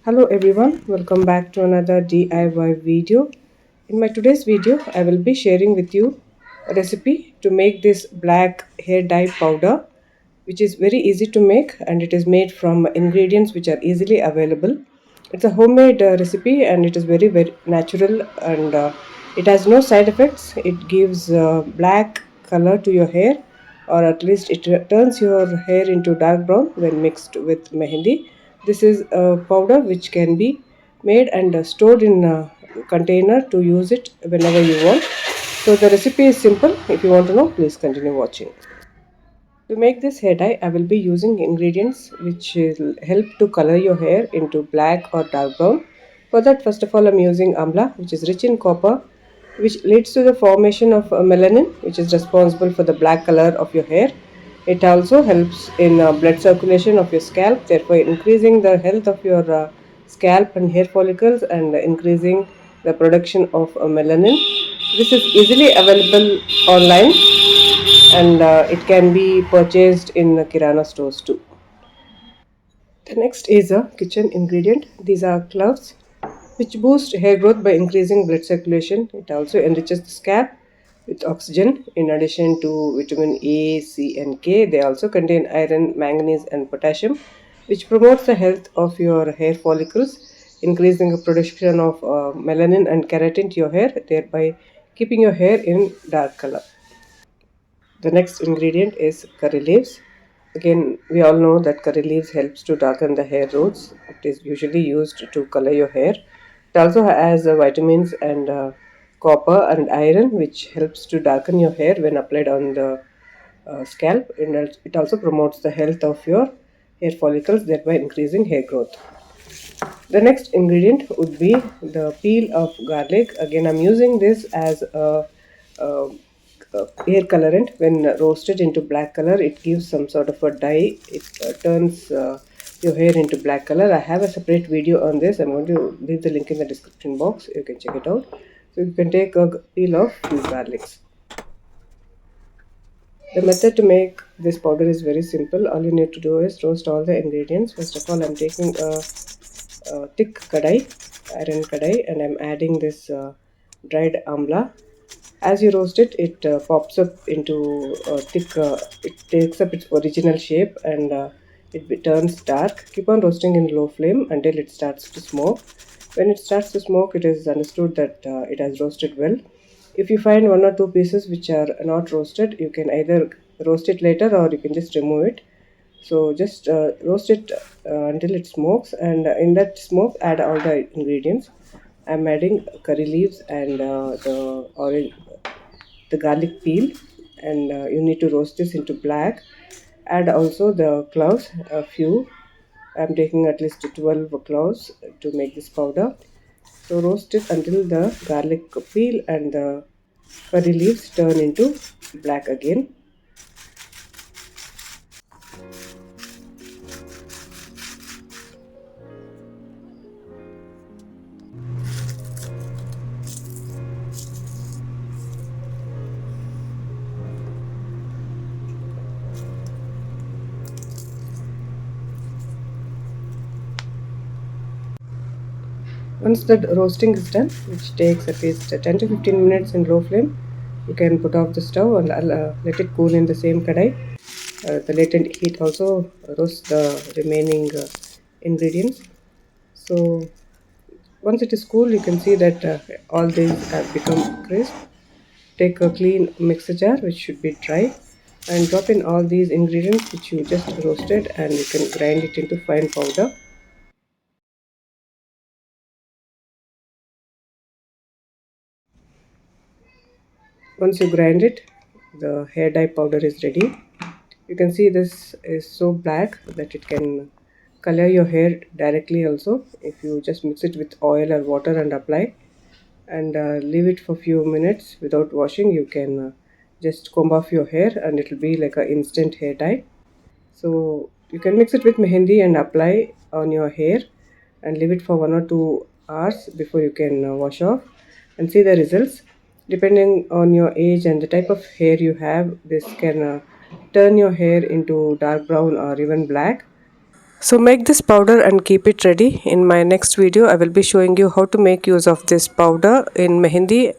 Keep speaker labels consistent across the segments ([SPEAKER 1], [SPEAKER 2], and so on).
[SPEAKER 1] Hello everyone, welcome back to another DIY video. In my today's video, I will be sharing with you a recipe to make this black hair dye powder, which is very easy to make and it is made from ingredients which are easily available. It's a homemade recipe and it is very natural and it has no side effects. It gives black color to your hair, or at least it turns your hair into dark brown when mixed with mehendi. This is a powder which can be made and stored in a container to use it whenever you want. So the recipe is simple. If you want to know, please continue watching. To make this hair dye, I will be using ingredients which will help to color your hair into black or dark brown. For that, first of all, I'm using Amla, which is rich in copper, which leads to the formation of melanin, which is responsible for the black color of your hair. It also helps in blood circulation of your scalp, therefore increasing the health of your scalp and hair follicles and increasing the production of melanin. This is easily available online and it can be purchased in kirana stores too. The next is a kitchen ingredient. These are cloves, which boost hair growth by increasing blood circulation. It also enriches the scalp with oxygen. In addition to vitamin A, C, and K, they also contain iron, manganese, and potassium, which promotes the health of your hair follicles, increasing the production of melanin and keratin to your hair, thereby keeping your hair in dark color. The next ingredient is curry leaves. Again, we all know that curry leaves helps to darken the hair roots. It is usually used to color your hair. It also has vitamins and copper and iron, which helps to darken your hair when applied on the scalp. And it also promotes the health of your hair follicles, thereby increasing hair growth. The next ingredient would be the peel of garlic. Again, I'm using this as a hair colorant. When roasted into black color, it gives some sort of a dye. It turns your hair into black color. I have a separate video on this. I'm going to leave the link in the description box. You can check it out. So you can take a peel of few garlics. The method to make this powder is very simple. All you need to do is roast all the ingredients. First of all, I'm taking a thick kadai, iron kadai, and I'm adding this dried amla. As you roast it, it pops up into a thick, it takes up its original shape and it turns dark. Keep on roasting in low flame until it starts to smoke. When it starts to smoke, it is understood that it has roasted well. If you find one or two pieces which are not roasted, you can either roast it later or you can just remove it. So just roast it until it smokes, and in that smoke, add all the ingredients. I'm adding curry leaves and the garlic peel, and you need to roast this into black. Add also the cloves, a few. I'm taking at least 12 cloves to make this powder. So roast it until the garlic peel and the curry leaves turn into black again. Once the roasting is done, which takes at least 10 to 15 minutes in low flame, you can put off the stove and let it cool in the same kadai. The latent heat also roasts the remaining ingredients. So once it is cool, you can see that all these have become crisp. Take a clean mixer jar, which should be dry, and drop in all these ingredients which you just roasted, and you can grind it into fine powder. Once you grind it, the hair dye powder is ready. You can see this is so black that it can color your hair directly also if you just mix it with oil or water and apply and leave it for few minutes without washing. You can just comb off your hair and it will be like a instant hair dye. So you can mix it with mehendi and apply on your hair and leave it for 1 or 2 hours before you can wash off and see the results. Depending on your age and the type of hair you have, this can turn your hair into dark brown or even black. So make this powder and keep it ready. In my next video, I will be showing you how to make use of this powder in mehendi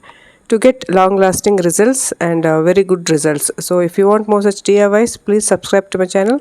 [SPEAKER 1] to get long lasting results and very good results. So if you want more such DIYs, please subscribe to my channel.